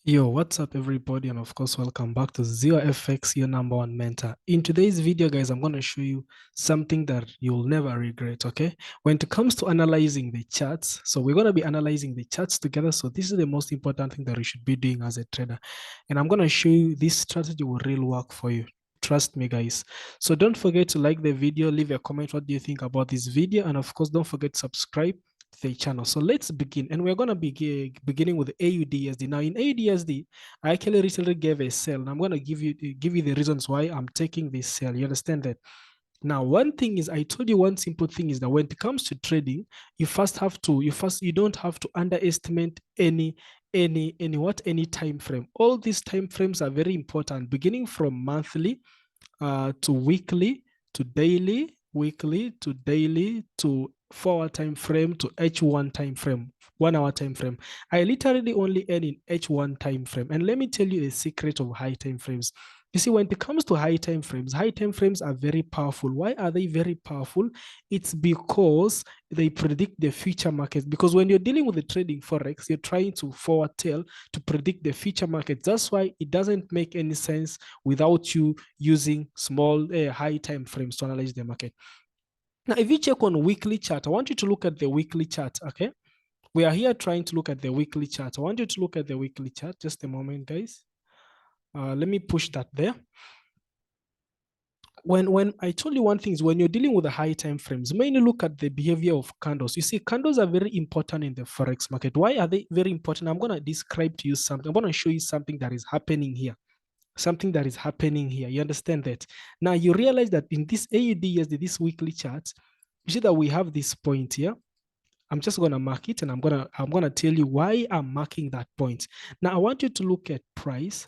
Yo, what's up, everybody? And of course, welcome back to Zero FX, your number one mentor. In today's video, guys, I'm going to show you something that you'll never regret. Okay, when it comes to analyzing the charts, so we're going to be analyzing the charts together. So, this is the most important thing that you should be doing as a trader. And I'm going to show you this strategy will really work for you. Trust me, guys. So, don't forget to like the video, leave a comment. What do you think about this video? And of course, don't forget to subscribe the channel. So let's begin, and we're going to be beginning with AUDSD. Now in AUDSD, I actually recently gave a sell, and I'm going to give you the reasons why I'm taking this sell. You understand that? Now, one thing is, I told you one simple thing is that when it comes to trading, you don't have to underestimate any time frame. All these time frames are very important, beginning from monthly to weekly to daily, weekly to daily to 4 hour time frame to H1 time frame, 1 hour time frame. I literally only earn in H1 time frame. And let me tell you the secret of high time frames. You see, when it comes to high time frames are very powerful. Why are they very powerful? It's because they predict the future market. Because when you're dealing with the trading Forex, you're trying to forward tell to predict the future market. That's why it doesn't make any sense without you using small, high time frames to analyze the market. Now, if you check on weekly chart, I want you to look at the weekly chart, okay? We are here trying to look at the weekly chart. I want you to look at the weekly chart. Just a moment, guys. Let me push that there. When I told you one thing is when you're dealing with the high time frames, mainly look at the behavior of candles. You see, candles are very important in the Forex market. Why are they very important? I'm going to describe to you something. I'm going to show you something that is happening here. Something that is happening here. You understand that? Now you realize that in this AUD, this weekly chart, you see that we have this point here. I'm just gonna mark it, and I'm gonna tell you why I'm marking that point. Now I want you to look at price.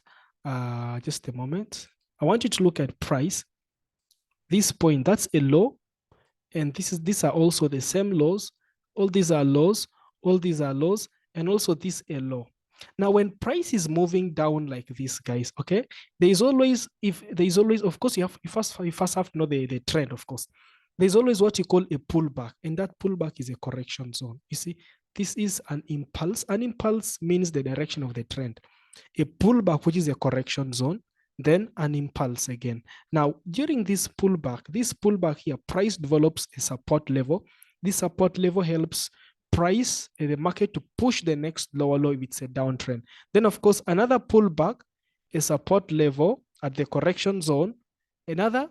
Just a moment. I want you to look at price. This point, that's a low, and these are also the same lows. All these are lows, all these are lows, and also this a low. Now, when price is moving down like this, guys, okay, of course, you first have to know the trend, of course. There's always what you call a pullback, and that pullback is a correction zone. You see, this is an impulse. An impulse means the direction of the trend. A pullback, which is a correction zone, then an impulse again. Now, during this pullback here, price develops a support level. This support level helps price the market to push the next lower low if it's a downtrend. Then, of course, another pullback, a support level at the correction zone, another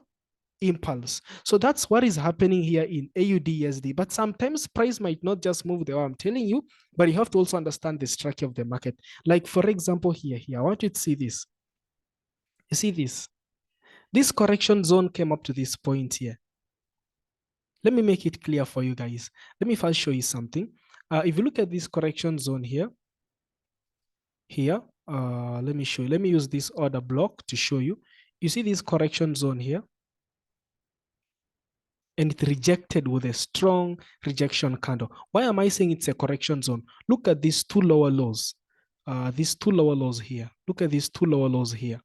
impulse. So that's what is happening here in AUDSD. But sometimes price might not just move the way I'm telling you, but you have to also understand the structure of the market. Like, for example, here, I want you to see this. You see this? This correction zone came up to this point here. Let me make it clear for you guys. Let me first show you something. If you look at this correction zone here, let me show you. Let me use this order block to show you. You see this correction zone here? And it rejected with a strong rejection candle. Why am I saying it's a correction zone? Look at these two lower lows. These two lower lows here. Look at these two lower lows here.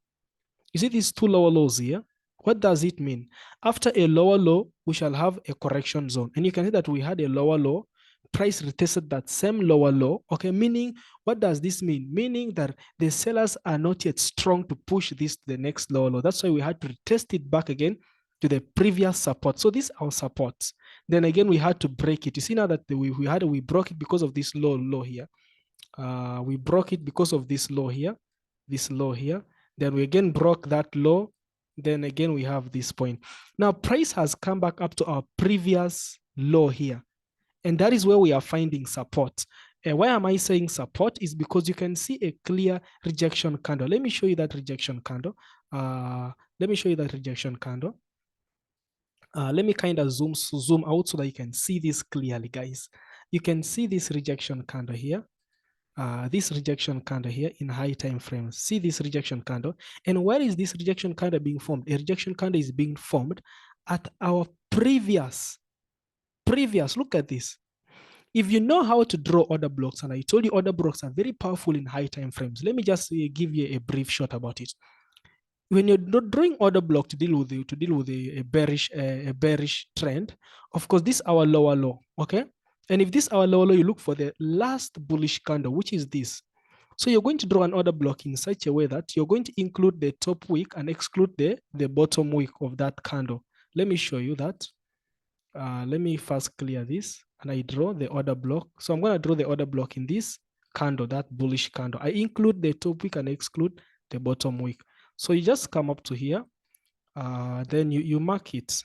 You see these two lower lows here? What does it mean? After a lower low, we shall have a correction zone. And you can see that we had a lower low. Price retested that same lower low. Okay, meaning, what does this mean? Meaning that the sellers are not yet strong to push this to the next lower low. That's why we had to retest it back again to the previous support. So these are our supports. Then again, we had to break it. You see now that we broke it because of this low here. We broke it because of this low here. Then we again broke that low. Then again, we have this point. Now, price has come back up to our previous low here. And that is where we are finding support. And why am I saying support? Is because you can see a clear rejection candle. Let me show you that rejection candle. Let me kind of zoom out so that you can see this clearly, guys. You can see this rejection candle here. This rejection candle here in high time frames. See this rejection candle. And where is this rejection candle being formed? A rejection candle is being formed at our previous. Look at this. If you know how to draw order blocks, and I told you order blocks are very powerful in high time frames. Let me just give you a brief shot about it. When you're drawing order block to deal with a bearish trend, of course, this is our lower low, okay? And if this is our lower low, you look for the last bullish candle, which is this. So you're going to draw an order block in such a way that you're going to include the top wick and exclude the bottom wick of that candle. Let me show you that. Let me first clear this and I draw the order block. So I'm going to draw the order block in this candle, that bullish candle. I include the top wick and exclude the bottom wick. So you just come up to here, then you mark it.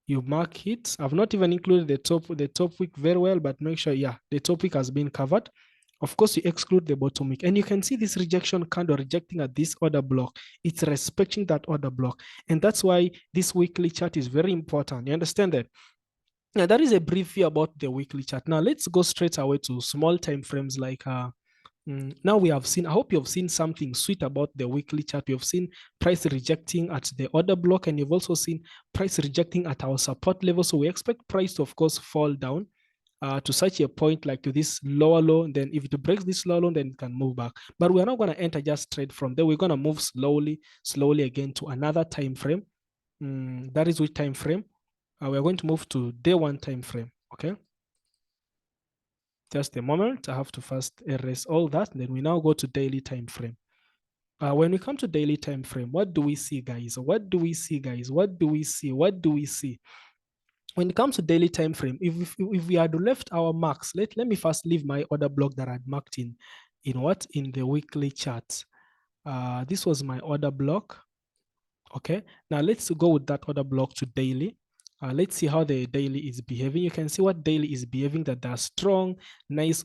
You mark it. I've not even included the top wick very well, but make sure, yeah, the top wick has been covered. Of course, you exclude the bottom wick. And you can see this rejection candle rejecting at this order block. It's respecting that order block. And that's why this weekly chart is very important. You understand that? Now, that is a brief view about the weekly chart. Now, let's go straight away to small time frames like now we have seen, I hope you've seen something sweet about the weekly chart. You've seen price rejecting at the order block, and you've also seen price rejecting at our support level. So we expect price to, of course, fall down to such a point like to this lower low. And then if it breaks this lower low, then it can move back. But we're not going to enter just straight from there. We're going to move slowly again to another time frame. That is which time frame? We're going to move to day one time frame. Okay. Just a moment. I have to first erase all that. Then we now go to daily time frame. When we come to daily time frame, what do we see, guys? What do we see, guys? What do we see? What do we see? When it comes to daily time frame, if we had left our marks, let me first leave my order block that I'd marked in what? In the weekly chart. This was my order block. Okay, now let's go with that order block to daily. Let's see how the daily is behaving. You can see what daily is behaving, that there are strong, nice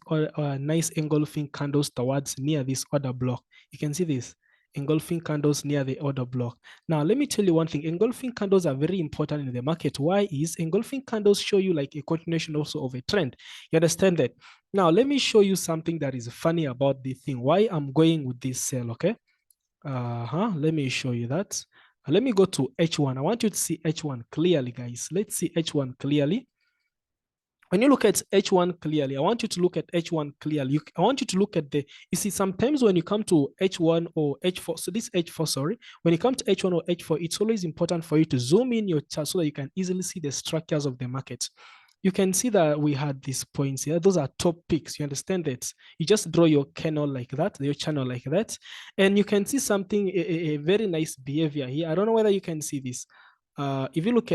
engulfing candles towards near this order block. You can see this engulfing candles near the order block. Now, let me tell you one thing. Engulfing candles are very important in the market. Why is engulfing candles show you like a continuation also of a trend? You understand that? Now, let me show you something that is funny about the thing. Why I'm going with this sell, okay? Let me show you that. Let me go to H1. I want you to see H1 clearly, guys. Let's see H1 clearly. When you look at H1 clearly, I want you to look at H1 clearly. I want you to look at you see, sometimes when you come to H1 or H4, so this H4, sorry, when you come to H1 or H4, it's always important for you to zoom in your chart so that you can easily see the structures of the market. You can see that we had these points here. Those are top picks. You understand that? You just draw your channel like that, your channel like that, and you can see something, a very nice behavior here. I don't know whether you can see this. If you look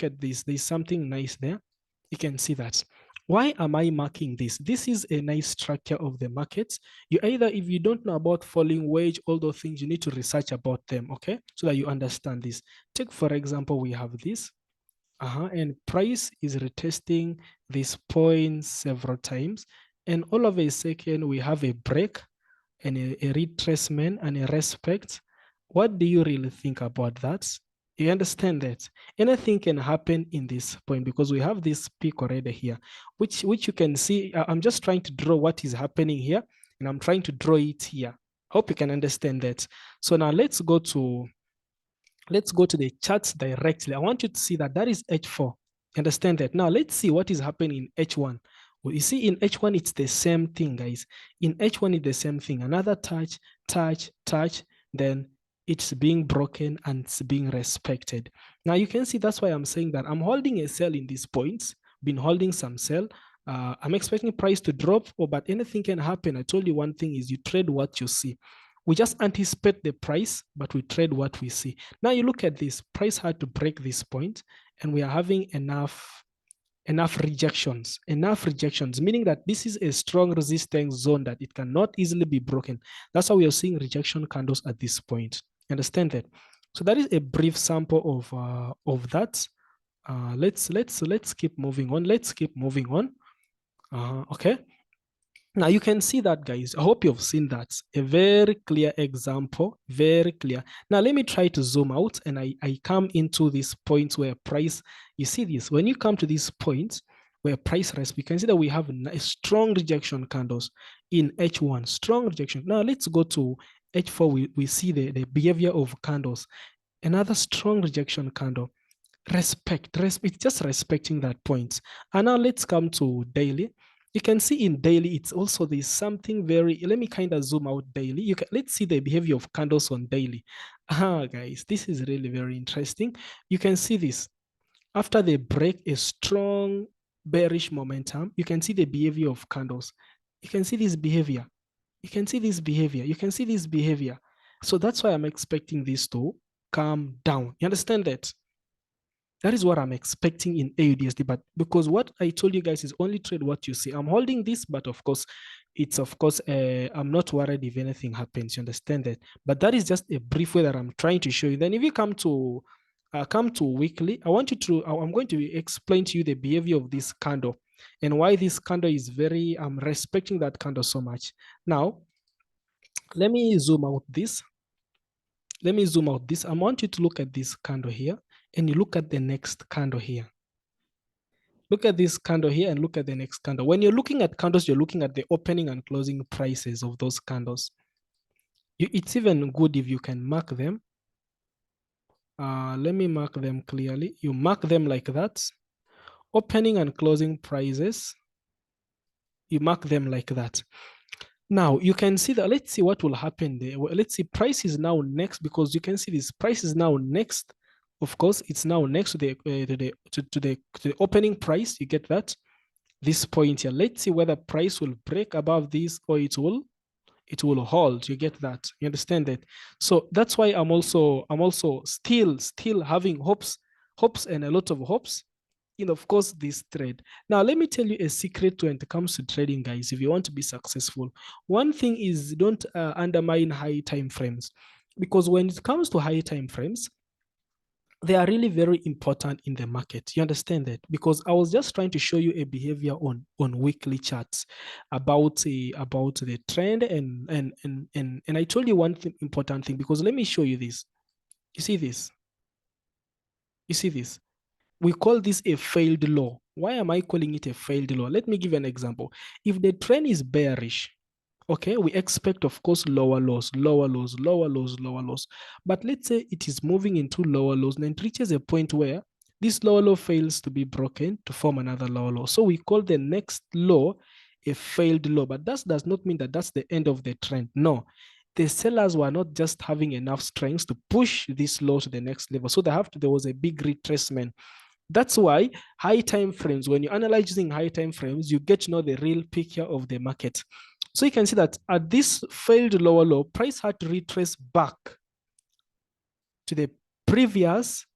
at this, there's something nice there. You can see that. Why am I marking this? This is a nice structure of the market. You either, if you don't know about falling wedge, all those things, you need to research about them, okay? So that you understand this. Take, for example, we have this. And price is retesting this point several times. And all of a second, we have a break and a retracement and a respect. What do you really think about that? You understand that anything can happen in this point because we have this peak already here, which you can see. I'm just trying to draw what is happening here, and I'm trying to draw it here. Hope you can understand that. So now let's go to the charts directly. I want you to see that is H4. Understand that? Now let's see what is happening in H1. Well, you see in H1, it's the same thing, guys. In H1, it's the same thing. Another touch, then it's being broken and it's being respected. Now you can see that's why I'm saying that I'm holding a sell in these points, been holding some sell. I'm expecting price to drop, but anything can happen. I told you one thing is you trade what you see. We just anticipate the price, but we trade what we see. Now you look at this, price had to break this point, and we are having enough rejections, meaning that this is a strong resistance zone that it cannot easily be broken. That's how we are seeing rejection candles at this point. Understand that? So that is a brief sample of that. Let's keep moving on. Okay. Now you can see that, guys. I hope you've seen that. A very clear example, very clear. Now let me try to zoom out and I come into this point where price, you see this, when you come to this point where price rests, we can see that we have a strong rejection candles in H1, strong rejection. Now let's go to H4, we see the behavior of candles, another strong rejection candle. Respect, it's just respecting that point. And now let's come to daily. You can see in daily, it's also there's something very, let me kind of zoom out daily. Let's see the behavior of candles on daily. Guys, this is really very interesting. You can see this. After they break a strong bearish momentum, you can see the behavior of candles. You can see this behavior. You can see this behavior. You can see this behavior. So that's why I'm expecting this to calm down. You understand that? That is what I'm expecting in AUDSD. But because what I told you guys is only trade what you see. I'm holding this, but of course, I'm not worried if anything happens. You understand that? But that is just a brief way that I'm trying to show you. Then if you come to weekly, I'm going to explain to you the behavior of this candle and why this candle is I'm respecting that candle so much. Now, let me zoom out this. Let me zoom out this. I want you to look at this candle here and you look at the next candle here. Look at this candle here and look at the next candle. When you're looking at candles, you're looking at the opening and closing prices of those candles. It's even good if you can mark them. Let me mark them clearly. You mark them like that. Opening and closing prices. You mark them like that. Now you can see that. Let's see what will happen there. Well, let's see. Price is now next because you can see this price is now next. Of course, it's now next to the opening price. You get that? This point here. Let's see whether price will break above this or it will hold. You get that? You understand that? So that's why I'm also still having hopes and a lot of hopes in, of course, this trade. Now, let me tell you a secret when it comes to trading, guys. If you want to be successful, one thing is don't undermine high time frames, because when it comes to high time frames, they are really very important in the market. You understand that? Because I was just trying to show you a behavior on weekly charts about the trend and I told you one important thing, because let me show you this. You see this? You see this? We call this a failed law. Why am I calling it a failed law? Let me give an example. If the trend is bearish, okay, we expect, of course, lower lows, lower lows, lower lows, lower lows. But let's say it is moving into lower lows and it reaches a point where this lower low fails to be broken to form another lower low. So we call the next low a failed low. But that does not mean that that's the end of the trend. No. The sellers were not just having enough strength to push this low to the next level. So there was a big retracement. That's why high time frames, when you're analyzing high time frames, you get to know the real picture of the market. So you can see that at this failed lower low, price had to retrace back to the previous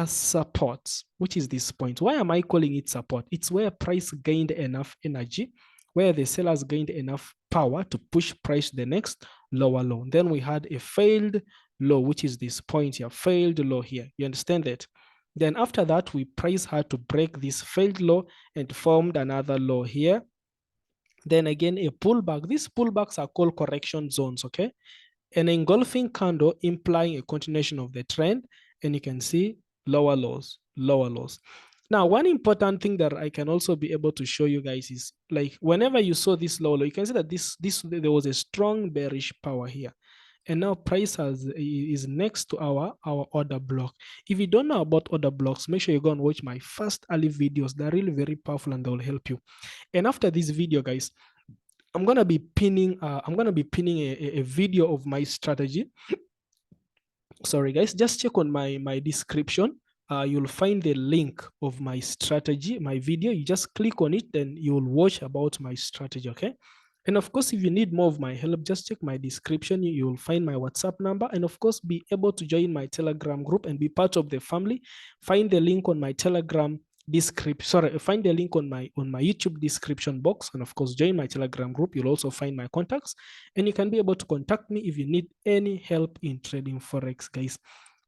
support, which is this point. Why am I calling it support? It's where price gained enough energy, where the sellers gained enough power to push price to the next lower low. Then we had a failed low, which is this point here, failed low here. You understand that? Then after that, price had to break this failed low and formed another low here. Then again, a pullback. These pullbacks are called correction zones, okay? An engulfing candle implying a continuation of the trend, and you can see lower lows, lower lows. Now, one important thing that I can also be able to show you guys is, like, whenever you saw this lower low, you can see that there was a strong bearish power here. And now price is next to our order block. If you don't know about order blocks, make sure you go and watch my first early videos. They're really very powerful and they will help you. And after this video, guys, I'm gonna be pinning a video of my strategy. Sorry, guys, just check on my description. You'll find the link of my strategy, my video. You just click on it, then you'll watch about my strategy, okay? And of course, if you need more of my help, just check my description. You will find my WhatsApp number, and of course, be able to join my Telegram group and be part of the family. Find the link on my Telegram find the link on my YouTube description box, and of course, join my Telegram group. You'll also find my contacts, and you can be able to contact me if you need any help in trading Forex, guys.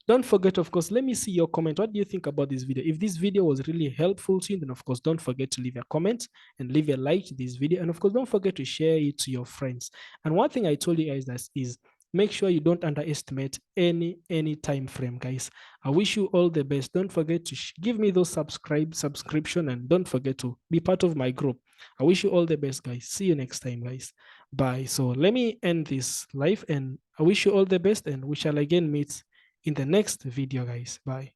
Don't forget, of course, let me see your comment. What do you think about this video? If this video was really helpful to you, then of course, don't forget to leave a comment and leave a like to this video. And of course, don't forget to share it to your friends. And one thing I told you guys is make sure you don't underestimate any time frame, guys. I wish you all the best. Don't forget to give me those subscription, and don't forget to be part of my group. I wish you all the best, guys. See you next time, guys. Bye. So let me end this live, and I wish you all the best, and we shall again meet in the next video, guys. Bye.